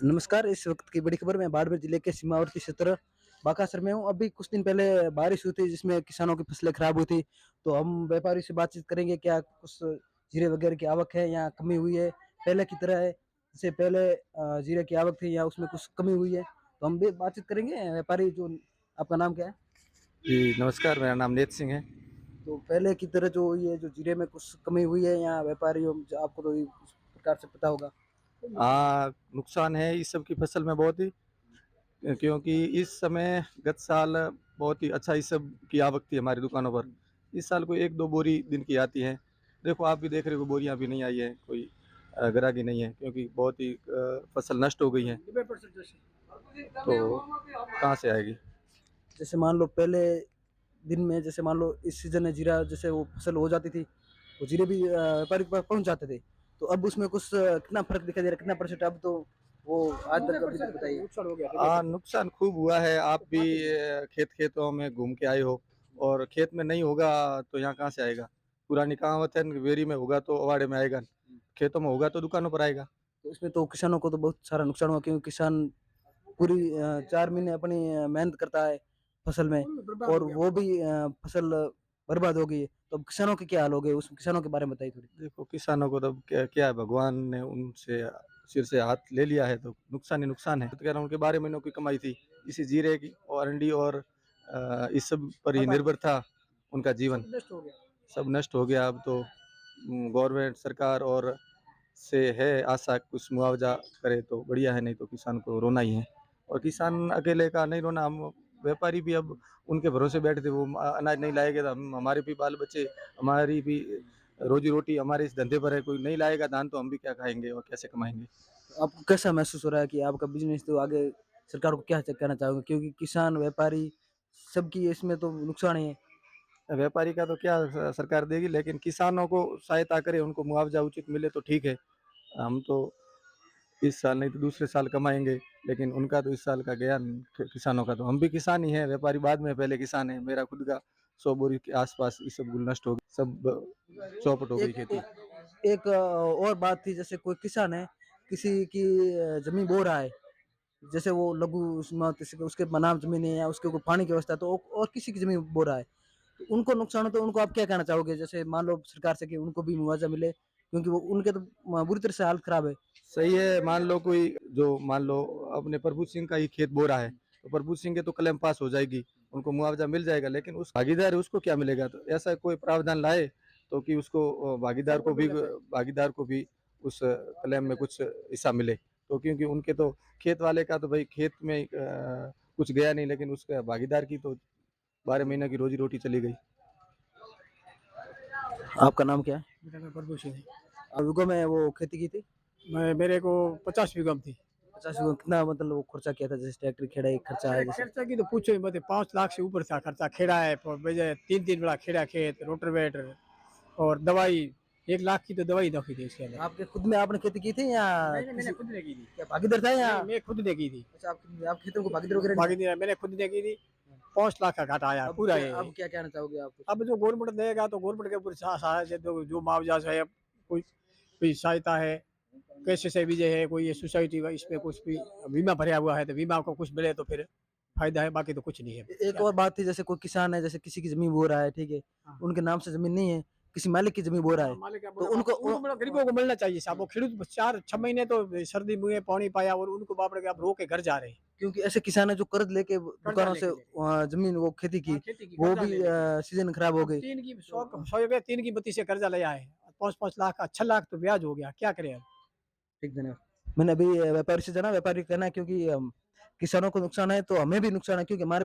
नमस्कार। इस वक्त की बड़ी खबर मैं बाड़मेर जिले के सीमावर्ती क्षेत्र बाकासर में हूँ। अभी कुछ दिन पहले बारिश हुई थी जिसमें किसानों की फसलें खराब हुई थी। तो हम व्यापारी से बातचीत करेंगे, क्या कुछ जीरे वगैरह की आवक है या कमी हुई है, पहले की तरह है जैसे पहले जीरे की आवक थी या उसमें कुछ कमी हुई है। तो हम भी बातचीत करेंगे व्यापारी जो। आपका नाम क्या है? जी, नमस्कार। मेरा नाम नेत सिंह है। तो पहले की तरह जो ये जो जीरे में कुछ कमी हुई है या व्यापारियों आपको तो इस प्रकार से पता होगा। नुकसान है इस सब की फसल में बहुत ही, क्योंकि इस समय गत साल बहुत ही अच्छा इस सब की आवक थी हमारी दुकानों पर। इस साल कोई 1-2 बोरी दिन की आती है। देखो आप भी देख रहे हो बोरियाँ भी नहीं आई है, कोई ग्राहकी नहीं है, क्योंकि बहुत ही फसल नष्ट हो गई है। तो कहाँ से आएगी? जैसे मान लो पहले दिन में, जैसे मान लो इस सीजन में जीरा जैसे वो फसल हो जाती थी, वो जीरे भी व्यापारी के पास पहुंच जाते थे। तो अब उसमें कुछ कितना फर्क दिखाई दे रहा है, कितना परसेंट अब तो वो आज तक अभी तक बताइए। नुकसान खूब हुआ है। आप भी खेतों में घूम के आए हो, और खेत में नहीं होगा तो यहाँ कहाँ से आएगा? पुरानी कहावत है, वेरी में होगा तो अवाड़े में आएगा, खेतों में होगा तो दुकानों पर आएगा। तो इसमें तो किसानों को तो बहुत सारा नुकसान हुआ, क्योंकि किसान पूरी 4 महीने अपनी मेहनत करता है फसल में, और वो भी फसल बर्बाद हो गई है। तो अब किसानों के क्या हाल हो गए, उस किसानों के बारे में बताइए थोड़ी। देखो किसानों को तो क्या क्या है, भगवान ने उनसे सिर से हाथ ले लिया है तो नुकसान ही नुकसान है। तो कह रहा हूँ उनके 12 महीनों की कमाई थी इसी जीरे की और अरंडी और इस सब पर ही निर्भर था उनका जीवन। सब नष्ट हो गया। अब तो गवर्नमेंट सरकार और से है आशा कुछ मुआवजा करे तो बढ़िया है, नहीं तो किसान को रोना ही है। और किसान अकेले का नहीं रोना, हम व्यापारी भी अब उनके भरोसे बैठे थे, वो अनाज नहीं लाएंगे तो हम हमारे भी बाल बच्चे, हमारी भी रोजी रोटी हमारे इस धंधे पर है। कोई नहीं लाएगा धान तो हम भी क्या खाएंगे और कैसे कमाएंगे? तो आपको कैसा महसूस हो रहा है कि आपका बिजनेस तो आगे, सरकार को क्या कहना चाहोगे, क्योंकि किसान व्यापारी सबकी इसमें तो नुकसान ही है। व्यापारी का तो क्या सरकार देगी, लेकिन किसानों को सहायता करे, उनको मुआवजा उचित मिले तो ठीक है। हम तो इस साल नहीं तो दूसरे साल कमाएंगे, लेकिन उनका तो इस साल का गया। किसानों का तो हम भी किसान ही हैं, व्यापारी बाद में, पहले किसान है। मेरा खुद का 100 बोरी के आसपास ये सब गुल नष्ट हो गई, सब चौपट हो गई एक खेती। एक और बात थी, जैसे कोई किसान है, किसी की जमीन बो रहा है, जैसे वो लघु उसमें उसके नाम जमीन है या उसके ऊपर पानी की व्यवस्था है, तो और किसी की जमीन बो रहा है, तो उनको नुकसान हो तो उनको आप क्या कहना चाहोगे? जैसे मान लो सरकार से कि उनको भी मुआवजा मिले, क्योंकि वो उनके तो बुरी तरह से हालत खराब है। सही है। मान लो कोई जो, मान लो अपने प्रभु सिंह का ही खेत बो रहा है, तो प्रभु सिंह के तो क्लेम पास हो जाएगी, उनको मुआवजा मिल जाएगा। लेकिन उस भागीदार है उसको क्या मिलेगा? तो ऐसा कोई प्रावधान लाए तो कि उसको भागीदार को भी उस क्लेम में कुछ हिस्सा मिले। तो क्योंकि उनके तो खेत वाले का तो भाई खेत में कुछ गया नहीं, लेकिन उसका भागीदार की तो 12 महीने की रोजी रोटी चली गई। आपका नाम क्या है? बेटा मैं प्रभु सिंह। विगो में वो खेती की थी। मैं मेरे को 50 बीघा में थी। 50 कितना मतलब वो खर्चा किया था, जैसे ट्रैक्टर खेड़ा एक खर्चा है अरे जैसे। खर्चा की तो पूछो ही मत, 5 लाख से ऊपर था खर्चा। खेड़ा है तीन तीन बड़ा खेड़ा, खेत रोटरवेटर और दवाई। 1 लाख की तो दवाई दखी थी इसके अंदर। आपके खुद में आपने खेती की थी या नहीं नहीं, मैंने किसी खुद ने की थी। क्या भागीदार था या? नहीं, मैं खुद ने की थी। अच्छा, आप खेतों को भागीदार वगैरह नहीं बाकी नहीं, मैंने खुद ने की थी। 5 लाख का घाटा आया था? पूरा ये। अब क्या कहना चाहोगे आप? अब जो गवर्नमेंट देगा तो गवर्नमेंट के ऊपर सहायता से जो मुआवजा है, कोई कोई सहायता है, कैसे से भी जो है, कोई ये सोसाइटी का इसमें कुछ भी बीमा भरा हुआ है तो बीमा को कुछ मिले तो फिर फायदा है, बाकी तो कुछ नहीं है। एक और बात थी, जैसे कोई किसान है, जैसे किसी की जमीन बो रहा है, ठीक है, हाँ। उनके नाम से जमीन नहीं है, किसी मालिक की जमीन बो रहा है, मालिक क्या तो बोला, उनको उनको मतलब गरीबों को मिलना चाहिए साहब। वो खेडूत 4-6 महीने तो सर्दी में पानी पाया और उनको बाप रे आप रो के घर जा रहे हैं। क्योंकि ऐसे किसान है जो कर्ज लेके कर्जा दुकानों से लेके ले। जमीन वो खेती की, हाँ, खेती की वो कर्जा भी ले लेके। सीजन खराब हो अब गई। 3 की 100 रुपए 3 की बत्ती से कर्जा लिया है। 5-5 लाख का 6 लाख तो ब्याज हो गया, क्या करें अब? ठीक, धन्यवाद। मैंने अभी व्यापारी से जाना, व्यापारी का कहना है क्योंकि किसानों को नुकसान है तो हमें भी नुकसान है, क्योंकि हमारे